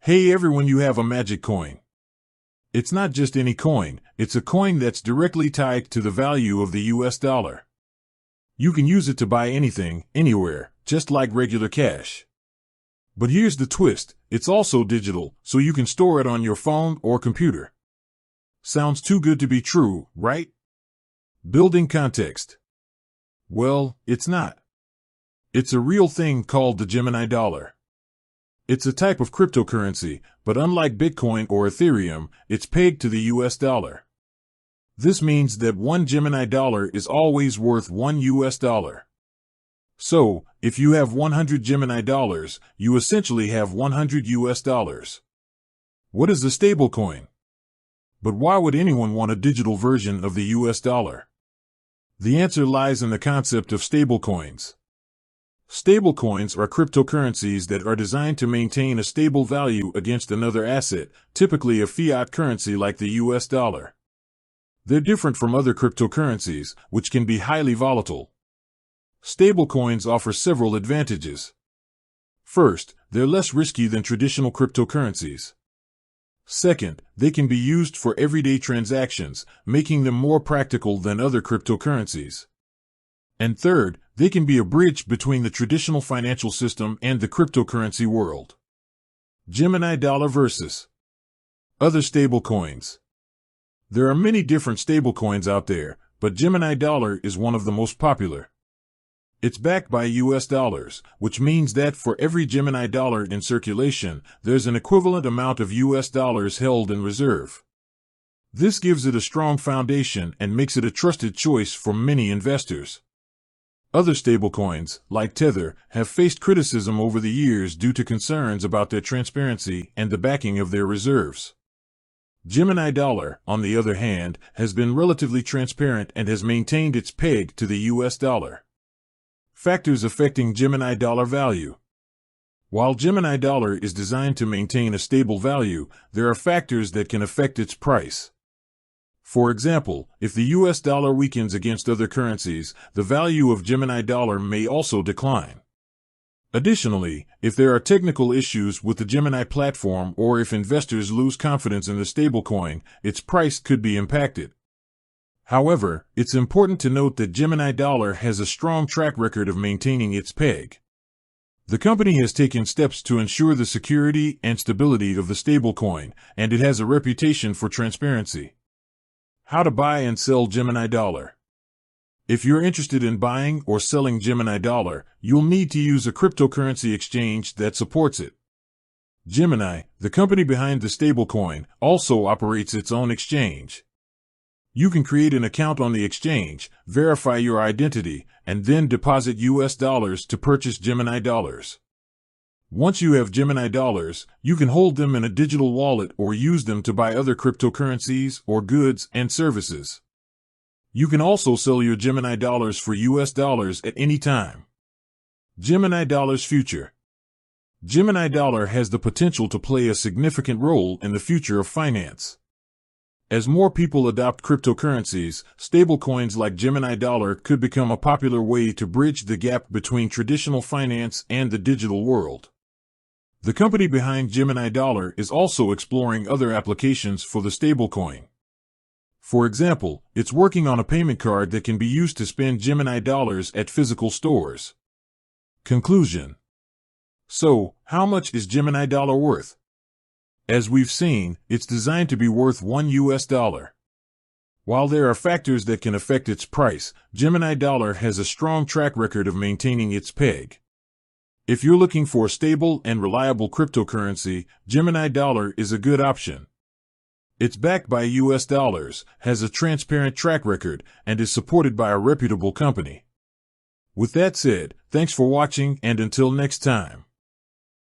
Hey everyone, you have a magic coin. It's not just any coin, it's a coin that's directly tied to the value of the US dollar. You can use it to buy anything, anywhere, just like regular cash. But here's the twist, it's also digital, so you can store it on your phone or computer. Sounds too good to be true, right? Building context. Well, it's not. It's a real thing called the Gemini dollar. It's a type of cryptocurrency, but unlike Bitcoin or Ethereum, it's pegged to the US dollar. This means that one Gemini dollar is always worth one US dollar. So, if you have 100 Gemini dollars, you essentially have 100 US dollars. What is a stablecoin? But why would anyone want a digital version of the US dollar? The answer lies in the concept of stablecoins. Stablecoins are cryptocurrencies that are designed to maintain a stable value against another asset, typically a fiat currency like the US dollar. They're different from other cryptocurrencies, which can be highly volatile. Stablecoins offer several advantages. First, they're less risky than traditional cryptocurrencies. Second, they can be used for everyday transactions, making them more practical than other cryptocurrencies. And third, they can be a bridge between the traditional financial system and the cryptocurrency world. Gemini dollar versus other stablecoins. There are many different stablecoins out there, but Gemini dollar is one of the most popular. It's backed by US dollars, which means that for every Gemini dollar in circulation, there's an equivalent amount of US dollars held in reserve. This gives it a strong foundation and makes it a trusted choice for many investors. Other stablecoins, like Tether, have faced criticism over the years due to concerns about their transparency and the backing of their reserves. Gemini dollar, on the other hand, has been relatively transparent and has maintained its peg to the US dollar. Factors affecting Gemini dollar value. While Gemini dollar is designed to maintain a stable value, there are factors that can affect its price. For example, if the US dollar weakens against other currencies, the value of Gemini dollar may also decline. Additionally, if there are technical issues with the Gemini platform or if investors lose confidence in the stablecoin, its price could be impacted. However, it's important to note that Gemini dollar has a strong track record of maintaining its peg. The company has taken steps to ensure the security and stability of the stablecoin, and it has a reputation for transparency. How to buy and sell Gemini dollar. If you're interested in buying or selling Gemini dollar, you'll need to use a cryptocurrency exchange that supports it. Gemini, the company behind the stablecoin, also operates its own exchange. You can create an account on the exchange, verify your identity, and then deposit US dollars to purchase Gemini dollars. Once you have Gemini dollars, you can hold them in a digital wallet or use them to buy other cryptocurrencies or goods and services. You can also sell your Gemini dollars for US dollars at any time. Gemini dollar's future. Gemini dollar has the potential to play a significant role in the future of finance. As more people adopt cryptocurrencies, stablecoins like Gemini dollar could become a popular way to bridge the gap between traditional finance and the digital world. The company behind Gemini dollar is also exploring other applications for the stablecoin. For example, it's working on a payment card that can be used to spend Gemini dollars at physical stores. Conclusion. So, how much is Gemini dollar worth? As we've seen, it's designed to be worth one US dollar. While there are factors that can affect its price, Gemini dollar has a strong track record of maintaining its peg. If you're looking for a stable and reliable cryptocurrency, Gemini dollar is a good option. It's backed by US dollars, has a transparent track record, and is supported by a reputable company. With that said, thanks for watching and until next time.